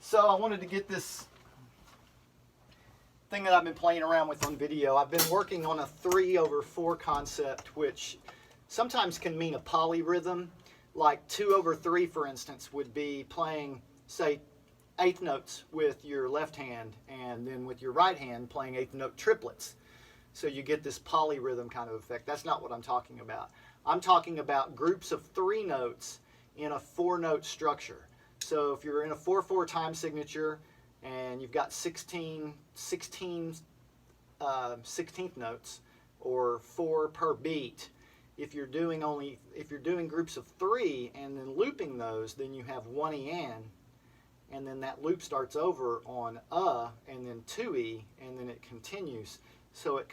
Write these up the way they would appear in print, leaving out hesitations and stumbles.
So I wanted to get this thing that I've been playing around with on video. I've been working on a 3/4 concept, which sometimes can mean a polyrhythm. Like 2/3, for instance, would be playing, say, eighth notes with your left hand, and then with your right hand playing eighth note triplets. So you get this polyrhythm kind of effect. That's not what I'm talking about. I'm talking about groups of 3 notes in a 4-note structure. So if you're in a 4/4 time signature and you've got 16 16th notes, or 4 per beat, if you're doing groups of 3 and then looping those, then you have 1 and then that loop starts over on and then 2 and then it continues. So it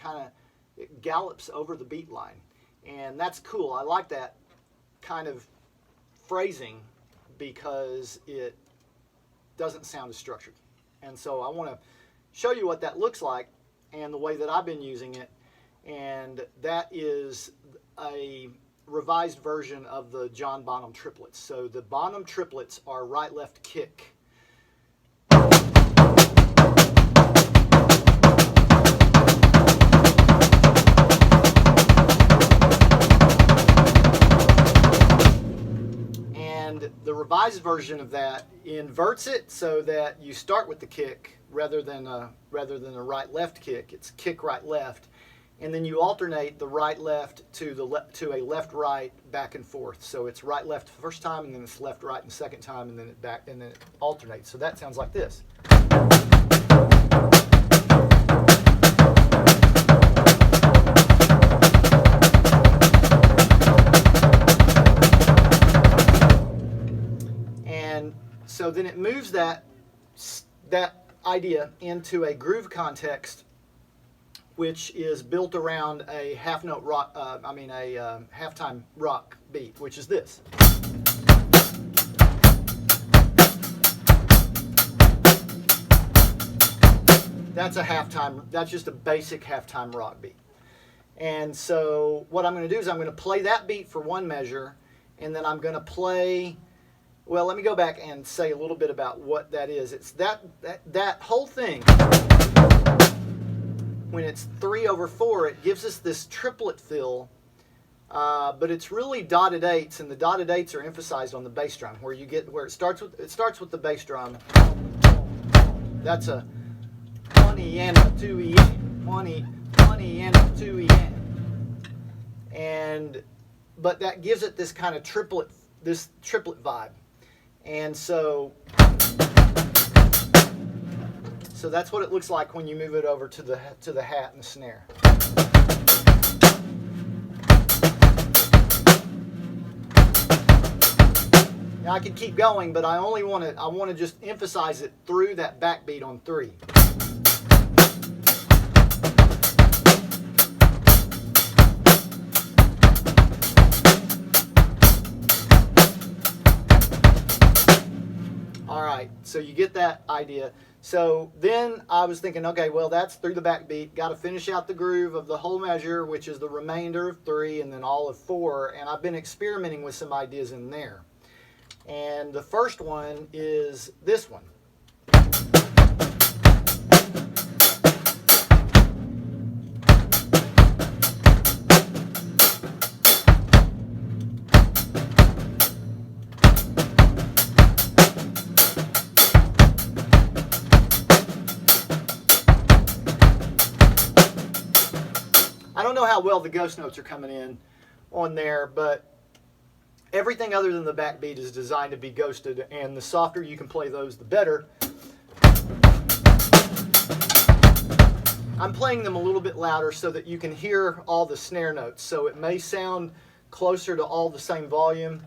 gallops over the beat line, and that's cool. I like that kind of phrasing because it doesn't sound as structured. And so I want to show you what that looks like and the way that I've been using it, and that is a revised version of the John Bonham triplets. So the Bonham triplets are right-left kick. The revised version of that inverts it so that you start with the kick rather than a right-left kick. It's kick right-left, and then you alternate the right-left to a left-right back and forth. So it's right-left the first time, and then it's left-right the second time, and then it alternates. So that sounds like this. So then it moves that idea into a groove context, which is built around a half-note rock, halftime rock beat, which is this. That's just a basic halftime rock beat. And so what I'm going to do is I'm going to play that beat for one measure, and then I'm going to play. Well, let me go back and say a little bit about what that is. It's that whole thing. When it's 3/4, it gives us this triplet fill, but it's really dotted eighths, and the dotted eighths are emphasized on the bass drum, where it starts with the bass drum. That's a 1 and a 2 1 and a 2 but that gives it this kind of triplet vibe. And so that's what it looks like when you move it over to the hat and the snare. Now I could keep going, but I want to just emphasize it through that backbeat on 3. So you get that idea. So then I was thinking, okay, well, that's through the backbeat. Got to finish out the groove of the whole measure, which is the remainder of 3 and then all of 4. And I've been experimenting with some ideas in there. And the first one is this one. I don't know how well the ghost notes are coming in on there, but everything other than the backbeat is designed to be ghosted, and the softer you can play those, the better. I'm playing them a little bit louder so that you can hear all the snare notes, so it may sound closer to all the same volume,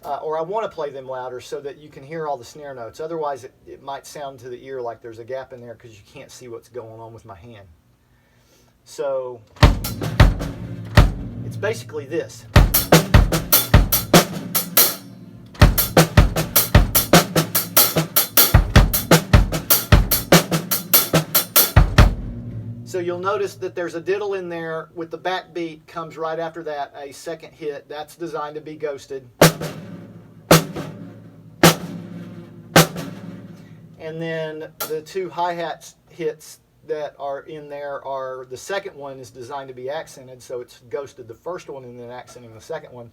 or I want to play them louder so that you can hear all the snare notes. Otherwise, it might sound to the ear like there's a gap in there because you can't see what's going on with my hand. So it's basically this. So you'll notice that there's a diddle in there with the backbeat, comes right after that, a second hit. That's designed to be ghosted. And then the two hi-hat hits that are in there are, the second one is designed to be accented, so it's ghosted the first one and then accenting the second one.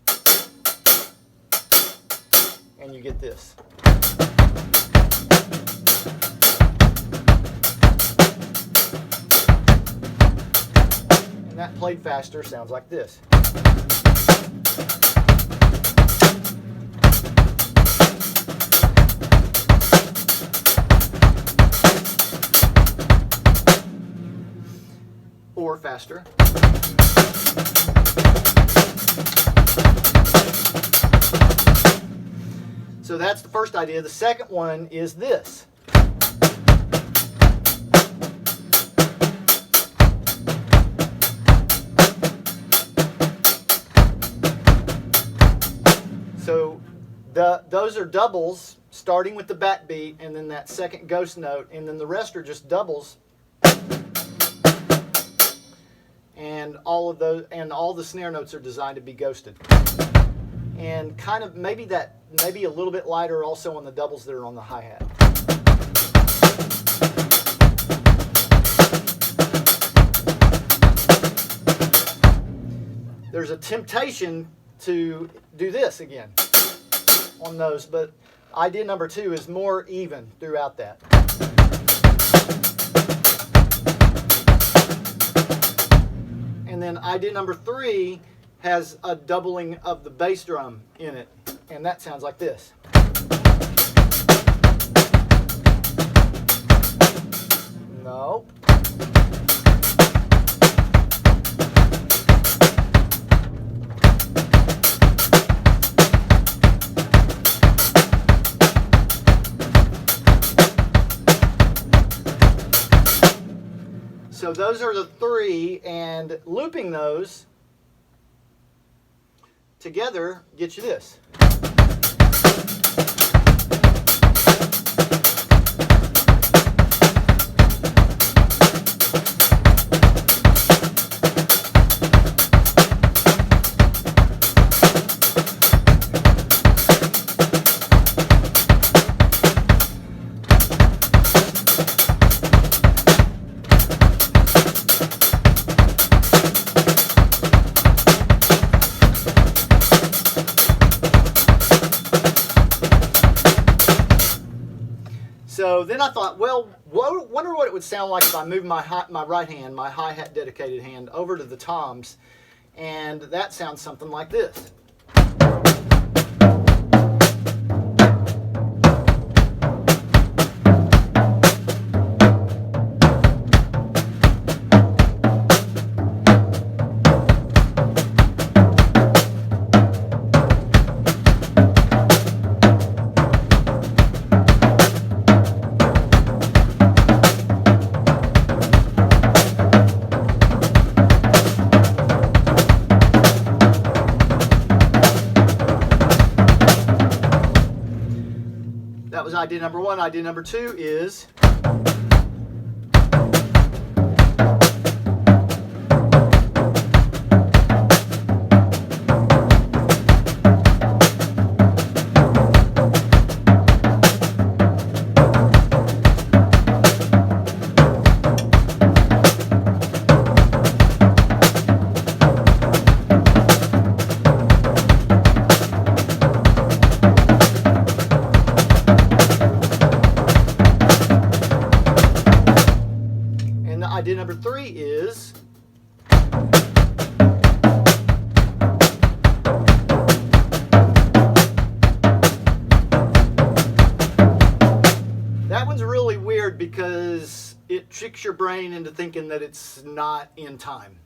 And you get this. And that played faster sounds like this. Or faster. So that's the first idea. The second one is this. So those are doubles, starting with the backbeat and then that second ghost note, and then the rest are just doubles. And all of those, and all the snare notes are designed to be ghosted. And kind of maybe a little bit lighter also on the doubles that are on the hi-hat. There's a temptation to do this again on those, but idea number 2 is more even throughout that. And then idea number 3 has a doubling of the bass drum in it, and that sounds like this. No. So those are the 3, and looping those together gets you this. So then I thought, well, wonder what it would sound like if I moved my right hand, my hi-hat dedicated hand, over to the toms, and that sounds something like this. That was idea number 1. Idea number 2 is idea number 3 is that one's really weird because it tricks your brain into thinking that it's not in time.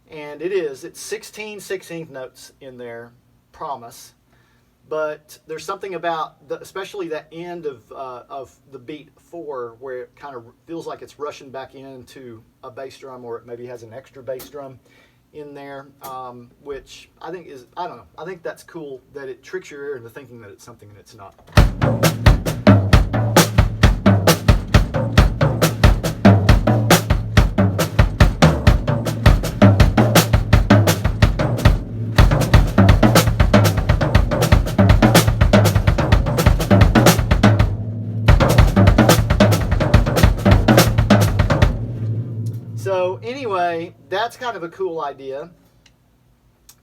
And it is. It's 16 16th notes in there, promise. But there's something about, especially that end of the beat 4, where it kind of feels like it's rushing back into a bass drum, or it maybe has an extra bass drum in there, which I think is, I don't know, I think that's cool that it tricks your ear into thinking that it's something and it's not. anyway, that's kind of a cool idea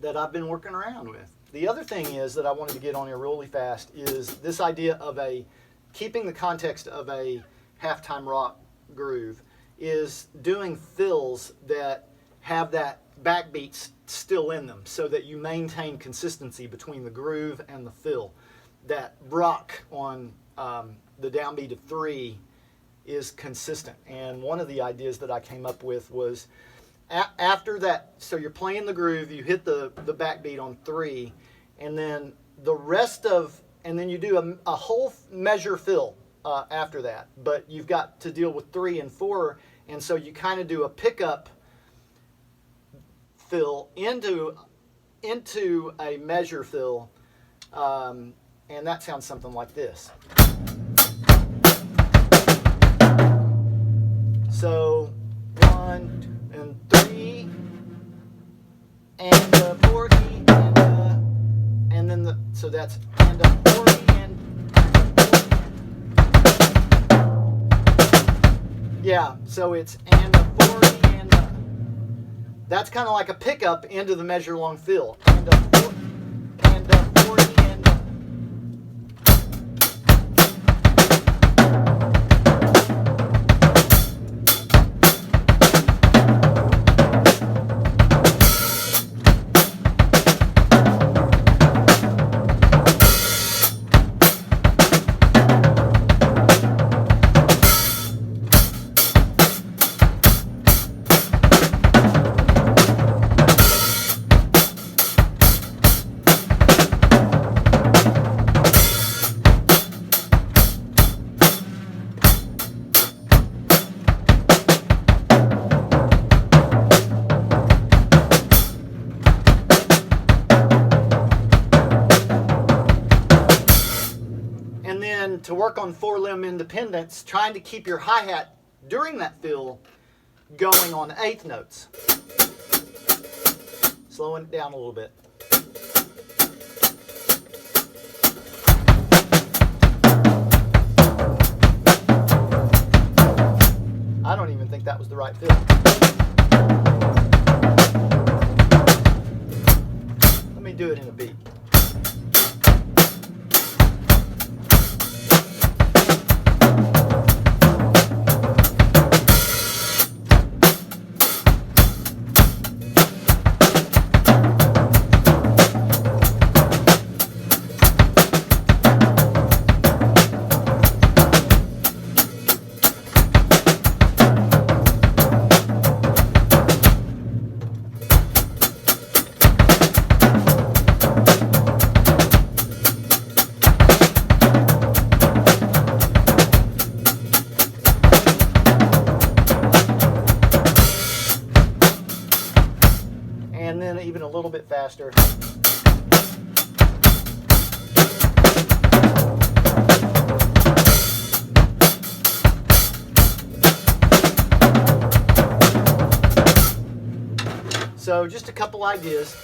that I've been working around with. The other thing is that I wanted to get on here really fast is this idea of keeping the context of a halftime rock groove is doing fills that have that backbeat still in them so that you maintain consistency between the groove and the fill. That rock on the downbeat of 3 is consistent. And one of the ideas that I came up with was after that, so you're playing the groove, you hit the backbeat on 3, and then the rest of, and then you do a whole measure fill after that. But you've got to deal with 3 and 4, and so you kind of do a pickup fill into a measure fill, and that sounds something like this. So 1 and 3 and 40 and then so that's and 40 and yeah, so it's and 40 and that's kind of like a pickup into the measure long fill. And 40 and 40 and to work on 4-limb independence, trying to keep your hi-hat during that fill going on 8th notes. Slowing it down a little bit. I don't even think that was the right fill. Let me do it in a beat. And then even a little bit faster. So just a couple ideas.